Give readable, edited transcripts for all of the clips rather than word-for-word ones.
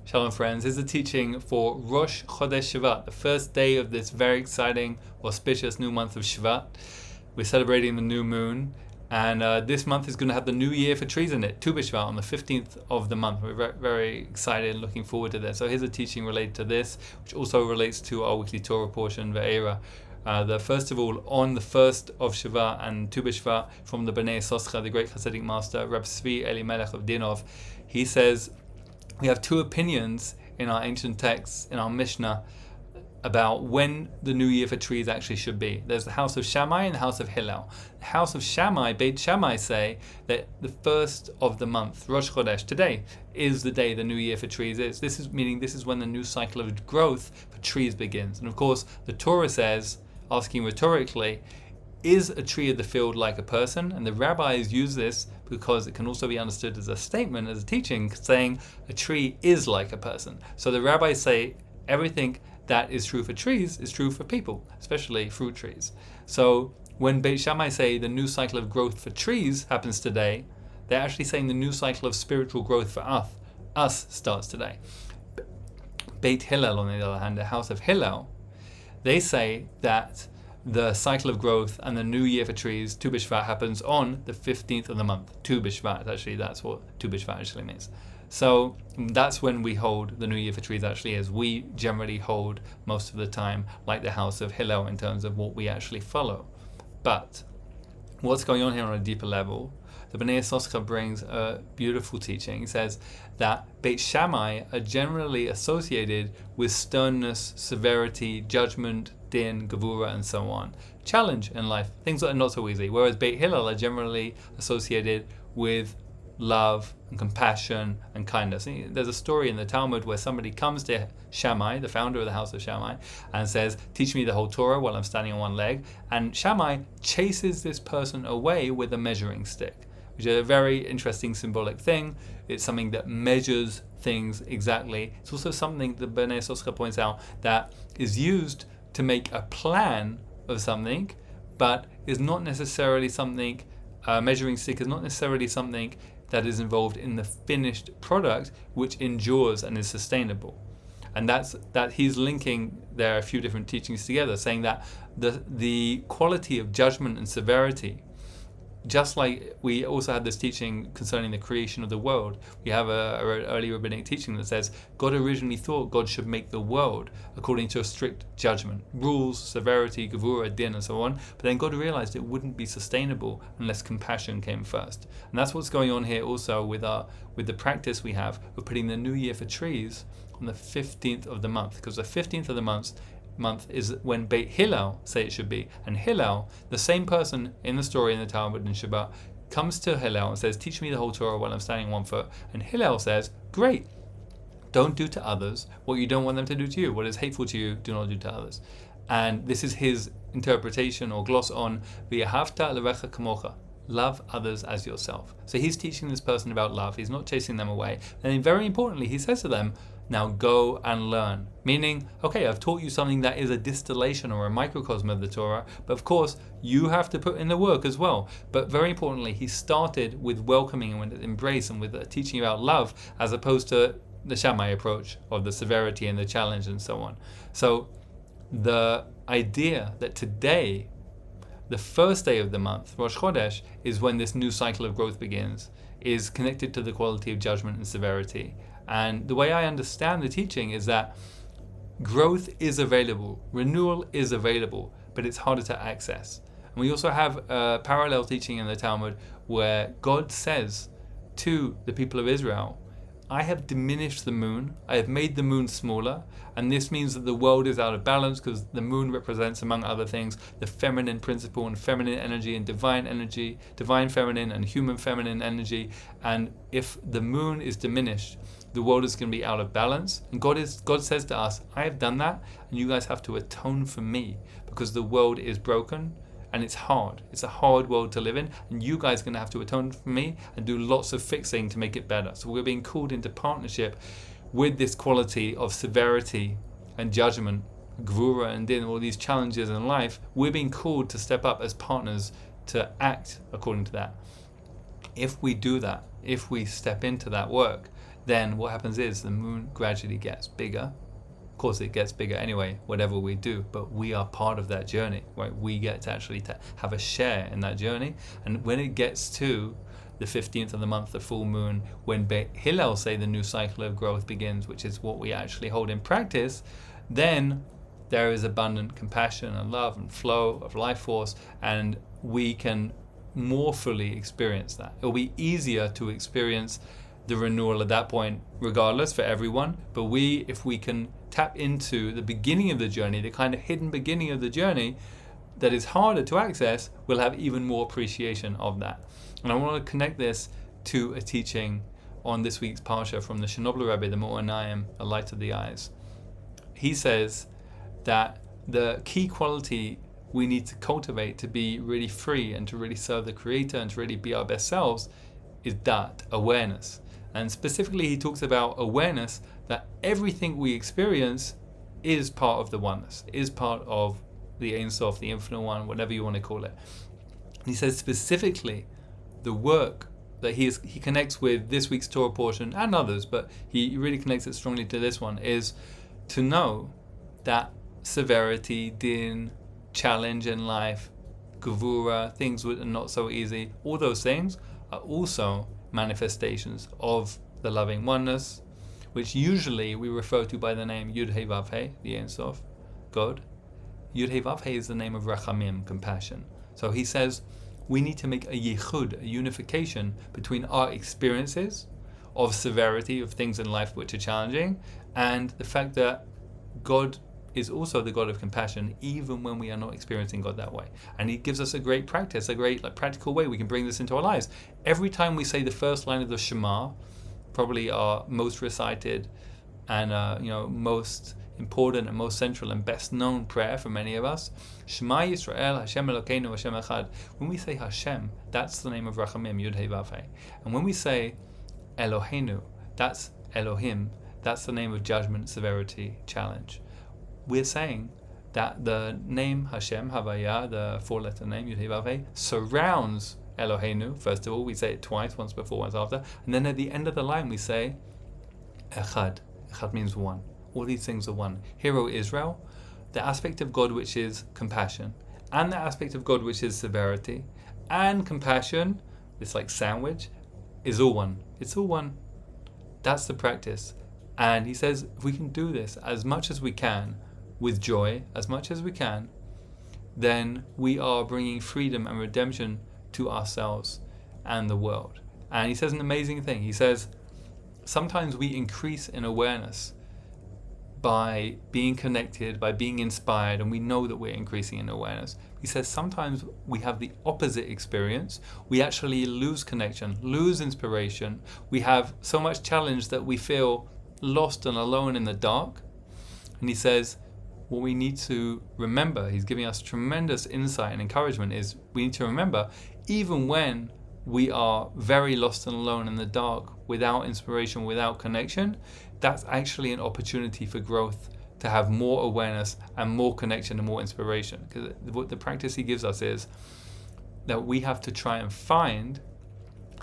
Shalom friends, this is a teaching for Rosh, Chodesh, Shvat, the first day of this very exciting, auspicious new month of Shvat. We're celebrating the new moon, and this month is going to have the new year for trees in it, Tu B'Shvat, on the 15th of the month. We're very, very excited and looking forward to this. So here's a teaching related to this, which also relates to our weekly Torah portion, Ve'era. First of all, on the 1st of Shvat and Tu B'Shvat, from the Bnei Soscha, the great Hasidic master, Reb Tzvi Elimelech of Dinov, he says, we have two opinions in our ancient texts, in our Mishnah, about when the new year for trees actually should be. There's the house of Shammai and the house of Hillel. The house of Shammai, Beit Shammai, say that the first of the month, Rosh Chodesh, today, is the day the new year for trees is. This is when the new cycle of growth for trees begins. And of course, the Torah says, asking rhetorically, is a tree of the field like a person? And the rabbis use this because it can also be understood as a statement, as a teaching, saying a tree is like a person. So the rabbis say everything that is true for trees is true for people, especially fruit trees. So when Beit Shammai say the new cycle of growth for trees happens today, they're actually saying the new cycle of spiritual growth for us starts today. Beit Hillel, on the other hand, the house of Hillel, they say that the cycle of growth and the new year for trees, Tu B'Shvat, happens on the 15th of the month. Tu B'Shvat, actually, that's what Tu B'Shvat actually means. So that's when we hold the new year for trees actually is. We generally hold most of the time like the house of Hillel in terms of what we actually follow. But what's going on here on a deeper level, the Bnei Soscha brings a beautiful teaching. He says that Beit Shammai are generally associated with sternness, severity, judgment, din, gevura, and so on. Challenge in life, things that are not so easy. Whereas Beit Hillel are generally associated with love and compassion and kindness. There's a story in the Talmud where somebody comes to Shammai, the founder of the house of Shammai, and says, teach me the whole Torah while I'm standing on one leg. And Shammai chases this person away with a measuring stick, which is a very interesting symbolic thing. It's something that measures things exactly. It's also something that Bnei Soscha points out that is used to make a plan of something, but is not necessarily something, measuring stick is not necessarily something that is involved in the finished product, which endures and is sustainable. And that he's linking there a few different teachings together, saying that the quality of judgment and severity, just like we also had this teaching concerning the creation of the world, we have a early rabbinic teaching that says God originally thought God should make the world according to a strict judgment, rules, severity, gevura, din, and so on. But then God realized it wouldn't be sustainable unless compassion came first. And that's what's going on here also with the practice we have of putting the new year for trees on the 15th of the month, because the 15th of the month is when Beit Hillel say it should be. And Hillel, the same person in the story in the Talmud in Shabbat, comes to Hillel and says, teach me the whole Torah while I'm standing on one foot. And Hillel says, great, don't do to others what you don't want them to do to you. What is hateful to you, do not do to others. And this is his interpretation or gloss on V'yahavta l'recha kamocha, love others as yourself. So he's teaching this person about love. He's not chasing them away. And then very importantly, he says to them, now go and learn. Meaning, okay, I've taught you something that is a distillation or a microcosm of the Torah, but of course, you have to put in the work as well. But very importantly, he started with welcoming and with embrace and with teaching about love, as opposed to the Shammai approach of the severity and the challenge and so on. So the idea that today, the first day of the month, Rosh Chodesh, is when this new cycle of growth begins, is connected to the quality of judgment and severity. And the way I understand the teaching is that growth is available, renewal is available, but it's harder to access. And we also have a parallel teaching in the Talmud where God says to the people of Israel, I have diminished the moon, I have made the moon smaller, and this means that the world is out of balance because the moon represents, among other things, the feminine principle and feminine energy and divine feminine and human feminine energy. And if the moon is diminished, the world is going to be out of balance. And God says to us, I have done that, and you guys have to atone for me because the world is broken. And it's hard. It's a hard world to live in, and you guys are going to have to atone for me and do lots of fixing to make it better. So we're being called into partnership with this quality of severity and judgment, gvura and din, all these challenges in life. We're being called to step up as partners to act according to that. If we do that, if we step into that work, then what happens is the moon gradually gets bigger. Of course, it gets bigger anyway, whatever we do, but we are part of that journey, right? We get to actually have a share in that journey. And when it gets to the 15th of the month, the full moon, when Beit Hillel say the new cycle of growth begins, which is what we actually hold in practice, then there is abundant compassion and love and flow of life force, and we can more fully experience that. It'll be easier to experience the renewal at that point regardless for everyone, but if we can tap into the beginning of the journey, the kind of hidden beginning of the journey that is harder to access, we'll have even more appreciation of that. And I want to connect this to a teaching on this week's Parsha from the Chernobyl Rebbe, the Mo'anayim, a light of the eyes. He says that the key quality we need to cultivate to be really free and to really serve the Creator and to really be our best selves is that awareness. And specifically, he talks about awareness that everything we experience is part of the oneness, is part of the Ein Sof, the Infinite One, whatever you want to call it. And he says specifically, the work that he connects with this week's Torah portion and others, but he really connects it strongly to this one, is to know that severity, din, challenge in life, gevura, things that are not so easy, all those things are also manifestations of the loving oneness, which usually we refer to by the name Yud Hei Vav Hei, the Ein Sof, God. Yud Hei Vav Hei is the name of Rachamim, compassion. So he says we need to make a yichud, a unification between our experiences of severity, of things in life which are challenging, and the fact that God is also the God of compassion, even when we are not experiencing God that way. And he gives us a great practice, a great practical way we can bring this into our lives. Every time we say the first line of the Shema, probably our most recited and most important and most central and best known prayer for many of us, Shema Yisrael, Hashem Elokeinu, Hashem Echad. When we say Hashem, that's the name of Rachamim, Yud Hei Vav Hei. And when we say Eloheinu, that's Elohim, that's the name of judgment, severity, challenge. We're saying that the name Hashem, Havaya, the four-letter name, Yud Hei Vav Hei, surrounds Eloheinu. First of all, we say it twice, once before, once after. And then at the end of the line, we say Echad. Echad means one. All these things are one. Hear, O Israel, the aspect of God which is compassion, and the aspect of God which is severity, and compassion, this like sandwich, is all one. It's all one. That's the practice. And he says, if we can do this as much as we can, with joy, as much as we can, then we are bringing freedom and redemption to ourselves and the world. And he says an amazing thing. He says, sometimes we increase in awareness by being connected, by being inspired, and we know that we're increasing in awareness. He says sometimes we have the opposite experience. We actually lose connection, lose inspiration. We have so much challenge that we feel lost and alone in the dark. And he says, what we need to remember, he's giving us tremendous insight and encouragement, is we need to remember, even when we are very lost and alone in the dark, without inspiration, without connection, that's actually an opportunity for growth, to have more awareness and more connection and more inspiration. Because what the practice he gives us is that we have to try and find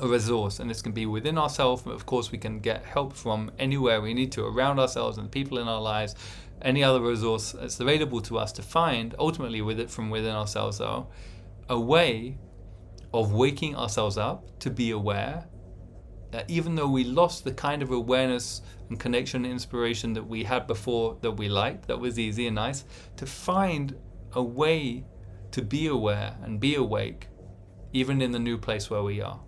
a resource, and this can be within ourselves, but of course we can get help from anywhere we need to, around ourselves and the people in our lives, any other resource that's available to us to find, ultimately with it from within ourselves though, a way of waking ourselves up to be aware that even though we lost the kind of awareness and connection and inspiration that we had before, that we liked, that was easy and nice, to find a way to be aware and be awake even in the new place where we are.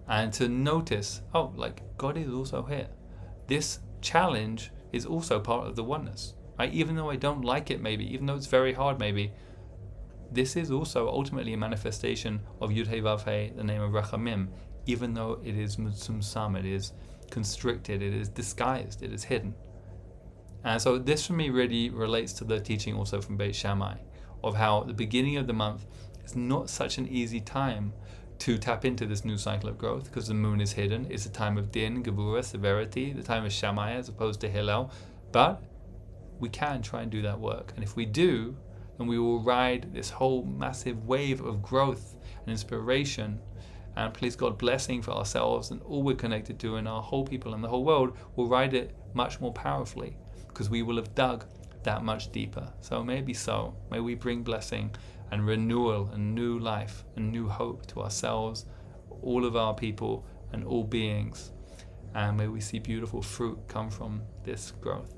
And to notice, God is also here. This challenge is also part of the oneness. Right? Even though I don't like it maybe, even though it's very hard maybe, this is also ultimately a manifestation of Yud Hei Vav Hei, the name of Rachamim, even though it is mutzumsam, it is constricted, it is disguised, it is hidden. And so this for me really relates to the teaching also from Beit Shammai, of how the beginning of the month is not such an easy time to tap into this new cycle of growth, because the moon is hidden. It's a time of din, gevura, severity, the time of Shammai as opposed to Hillel. But we can try and do that work. And if we do, then we will ride this whole massive wave of growth and inspiration And please God, blessing for ourselves and all we're connected to, and our whole people and the whole world will ride it much more powerfully, because we will have dug that much deeper. So may it be so. May we bring blessing and renewal and new life and new hope to ourselves, all of our people and all beings. And may we see beautiful fruit come from this growth.